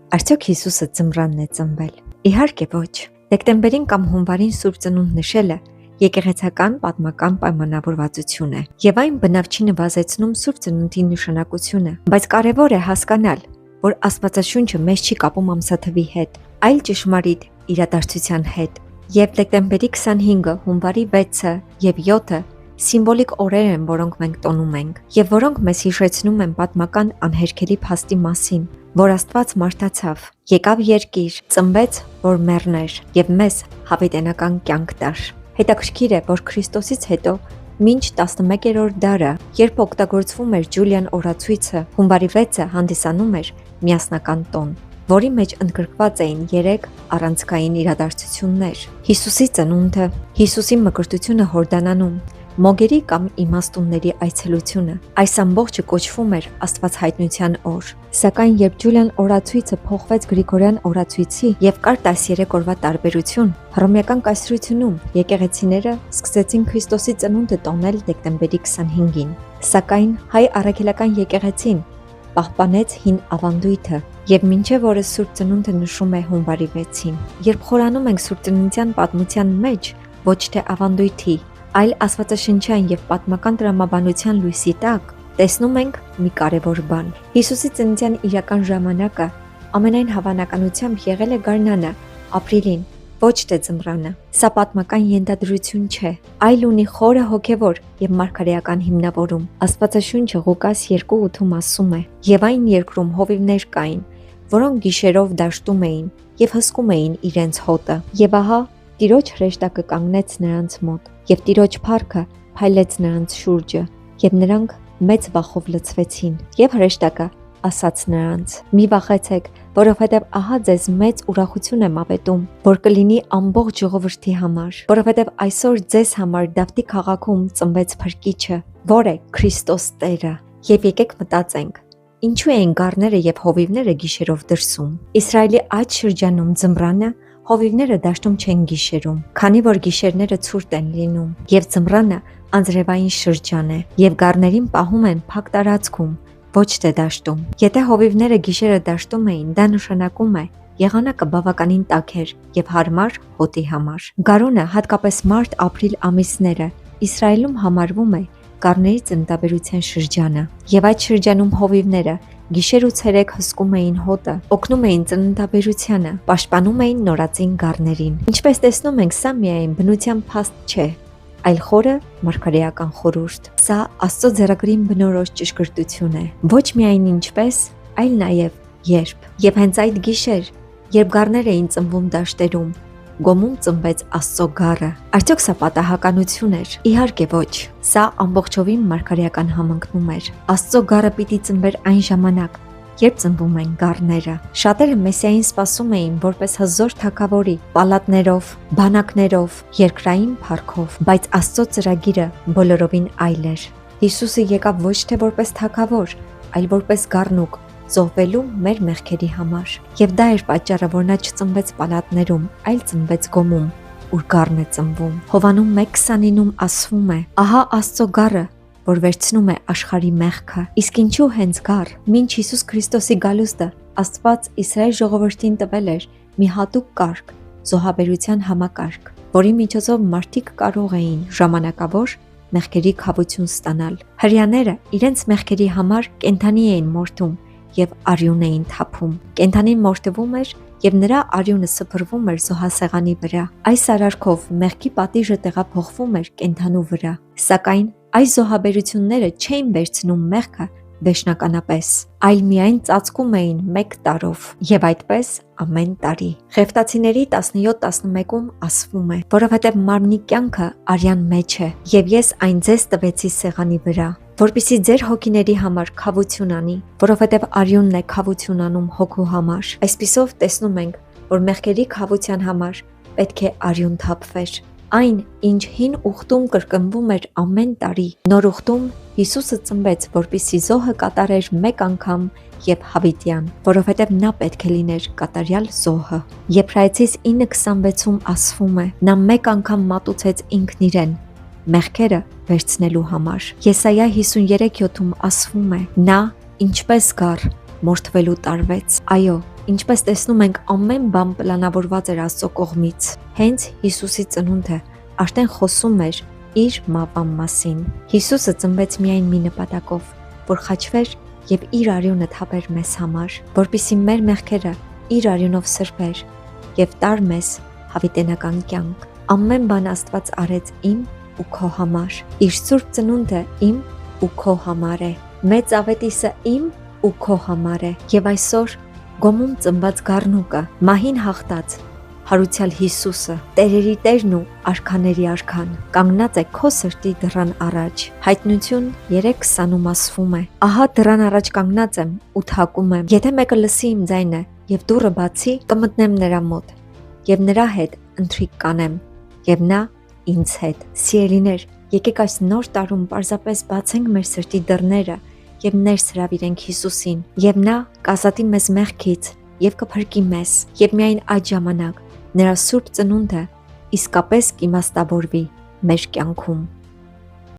Արդյոք Հիսուսը ձմռանն է ծնվել։ Իհարկե ոչ։ Դեկտեմբերին կամ հունվարին Սուրբ Ծնունդ նշելը եկեղեցական պատմական պայմանավորվածություն է, եւ այն բնավ չի նվազեցնում Սուրբ Ծնունդի նշանակությունը, բայց կարևոր է հասկանալ, որ Աստվածաշունչը մեզ չի կապում ամսաթվի հետ, այլ ճշմարիտ իրադարձության հետ։ Եվ դեկտեմբերի 25-ը, հունվարի 6-ը եւ 7-ը սիմվոլիկ օրեր են, որոնք մենք տոնում ենք, եւ որոնք մեզ հիշեցնում են պատմական անհերքելի փաստի մասին, որ Աստված մարդացավ, եկավ երկիր, ծնվեց, որ մեռներ եւ մեզ հավիտենական կյանք տար։ Հետաքրքիր է, որ Քրիստոսից հետո մինչ 11-րդ դարը, երբ օգտագործվում էր Ջուլիան օրացույցը, հունվարի 6-ը հանդիսանում էր միասնական տոն, որի մեջ ընդգրկված էին 3 առանցքային իրադարձություններ. Հիսուսի ծնունդը, Հիսուսի մկրտությունը Հորդանանում, մոգերի կամ իմաստունների այցելությունը։ Այս ամբողջը կոչվում էր Աստվածհայտնության օր։ Սակայն երբ Ջուլիան օրացույցը փոխվեց Գրիգորյան օրացույցի եւ կար 13 օրվա տարբերություն, հռոմեական կայսրությունում եկեղեցիները սկսեցին Քրիստոսի ծնունդը տոնել դեկտեմբերի 25-ին։ Սակայն հայ առաքելական եկեղեցին պահպանեց հին ավանդույթը եւ մինչեւ օրս Սուրբ Ծնունդը նշում է հունվարի 6-ին։ Երբ խորանում ենք Սուրբ Ծննդյան պատմության մեջ, ոչ թե ավանդույթի, այլ աստվածաշնչյան եւ պատմական տրամաբանության լույսի տակ, տեսնում ենք մի կարևոր բան։ Հիսուսի ծննդյան իրական ժամանակը ամենայն հավանականությամբ եղել է գարնանը, ապրիլին, ոչ թե ձմռանը։ Սա պատմական ենթադրություն չէ, այլ ունի խորը հոգևոր եւ մարգարեական հիմնավորում։ Աստվածաշունչը Ղուկաս 2:8-ում ասում է. «Եվ այն երկրում հովիվներ կային, որոնք գիշերով դաշտում էին եւ հսկում էին իրենց հոտը։ Եվ ահա Տիրոջ հրեշտակը կանգնեց նրանց մոտ, եւ Տիրոջ փառքը փայլեց նրանց շուրջը, եւ նրանք մեծ վախով լցվեցին։ Եվ հրեշտակը ասաց նրանց. մի վախեցեք, որովհետեւ ահա ձեզ մեծ ուրախություն եմ ապետում, որ կլինի ամբողջ ժողովրդի համար, որովհետեւ այսօր ձեզ համար Դավթի քաղաքում ծնվեց Փրկիչը, որ է Քրիստոս Տերը։ Եվ եկեք մտածենք, ինչու էին գառները եւ հովիվները գիշերով դրսում։ Իսրայելի այդ շրջանում ձմռանը հովիվները դաշտում չեն գիշերում, քանի որ գիշերները ցուրտ են լինում, եւ ձմռանը անձրևային շրջան է, եւ գառներին պահում են փակ տարածքում, ոչ թե դաշտում։ Եթե հովիվները գիշերը դաշտում էին, դա նշանակում է եղանակը բավականին տաք էր եւ հարմար հոտի համար։ Գարունը, հատկապես մարտ-ապրիլ ամիսները, Իսրայելում համարվում է գառների ծննդաբերության շրջանը, եւ այդ շրջանում հովիվները գիշեր ու ցերեկ հսկում էին հոտը, օգնում էին ծննդաբերությանը, պաշտպանում էին նորածին գառներին։ Ինչպես տեսնում ենք, սա միայն բնության փաստ չէ, այլ խորը մարգարեական խորհուրդ։ Սա Աստծո ձեռագրին բնորոշ ճշգրտություն է։ Ոչ միայն ինչպես, այլ նաև երբ։ Եվ հենց այդ գիշեր, երբ գառներ էին ծնվում դաշտերում, Գոմում ծնվեց Աստծո գառը։ Արդյոք սա պատահականություն էր։ Իհարկե ոչ։ Սա ամբողջովին մարգարեական համընկնում էր։ Աստծո գառը պիտի ծնվեր այն ժամանակ, երբ ծնվում են գառները։ Շատերը Մեսիային սպասում էին որպես հզոր թագավորի, պալատներով, բանակներով, երկրային փառքով, բայց Աստծո ծրագիրը բոլորովին այլ էր։ Հիսուսը եկավ ոչ թե որպես թագավոր, այլ որպես գառնուկ, զոհվելու մեր մեղքերի համար։ Եվ դա էր պատճառը, որ նա չծնվեց պալատներում, այլ ծնվեց Գոմում, ուր գառն է ծնվում։ Հովաննում 1:29-ում ասվում է. ահա Աստծո գառը, որ վերցնում է աշխարհի մեղքը։ Իսկ ինչու հենց գառ։ Մինչ Հիսուս Քրիստոսի գալուստը Աստված Իսրայել ժողովրդին տվել էր մի հատուկ կարգ, զոհաբերության համակարգ, որի միջոցով մարդիկ կարող էին ժամանակավոր մեղքերի քավություն ստանալ։ Հրեաները իրենց մեղքերի համար կենդանի էին մորթում եւ արյուն էին թափում։ Կենդանին մորթվում էր եւ նրա արյունը սփռվում էր զոհասեղանի վրա։ Այս արարքով մեղքի պատիժը տեղափոխվում էր կենդանու վրա։ Սակայն այս զոհաբերությունները չէին վերցնում մեղքը վերջնականապես, այլ միայն ծածկում էին 1 տարով եւ այդպես ամեն տարի։ Ղևտացիների 17:11-ում ասվում է. որովհետեւ մարմնի կյանքը արյան մեջ է եւ ես այն ձեզ տվեցի սեղանի վրա, որպեսզի ձեր հոգիների համար քավություն անի, որովհետև արյունն է քավություն անում հոգու համար։ Այսպիսով տեսնում ենք, որ մեղքերի քավության համար պետք է արյուն թափվեր։ Այն, ինչ հին ուխտում կրկնվում էր ամեն տարի, նոր ուխտում Հիսուսը ծնվեց, որպեսզի զոհը կատարեր մեկ անգամ եւ հավիտյան, որովհետև նա պետք է լիներ կատարյալ զոհը։ Եբրայեցիս 9:26-ում ասվում է. նա մեկ անգամ մատուցեց ինքն իրեն մեղքերը վերցնելու համար։ Եսայա 53:7-ում ասվում է. նա ինչպես գառ մորթվելու տարվեց։ Այո, ինչպես տեսնում ենք, ամեն բան պլանավորված էր Աստծո կողմից։ Հենց Հիսուսի ծնունդը արդեն խոսում էր իր մահվան մասին։ Հիսուսը ծնվեց միայն մի նպատակով, որ խաչվեր եւ իր արյունը թափեր մեզ համար, որպիսի մեր մեղքերը իր արյունով սրբեր եւ տար մեզ հավիտենական կյանք։ Ամեն բան Աստված արեց իմ ու քո համար։ Իր սուրբ ծնունդը իմ ու քո համար է։ Մեծ ավետիսը իմ ու քո համար է։ Եվ այսօր գոմում ծնված գառնուկը, մահին հաղթած հարուցյալ Հիսուսը, տերերի Տերն ու արքաների արքան, կանգնած է քո սրտի դռան առաջ։ Հայտնություն 3:20-ում ասվում է. ահա դռան առաջ կանգնած եմ ու թակում եմ, եթե մեկը լսի իմ ձայնը եւ դուռը բացի, կմտնեմ նրա մոտ եւ նրա հետ ընթրիք կանեմ եւ նա ինձ հետ։ Սիրելիներ, եկեք այս նոր տարում պարզապես բացենք մեր սրտի դռները եւ ներս հրավիրենք Հիսուսին, եւ նա կազատի մեզ մեղքից եւ կփրկի մեզ, եւ միայն այդ ժամանակ նրա սուրբ ծնունդը իսկապես կիմաստավորվի մեր կյանքում։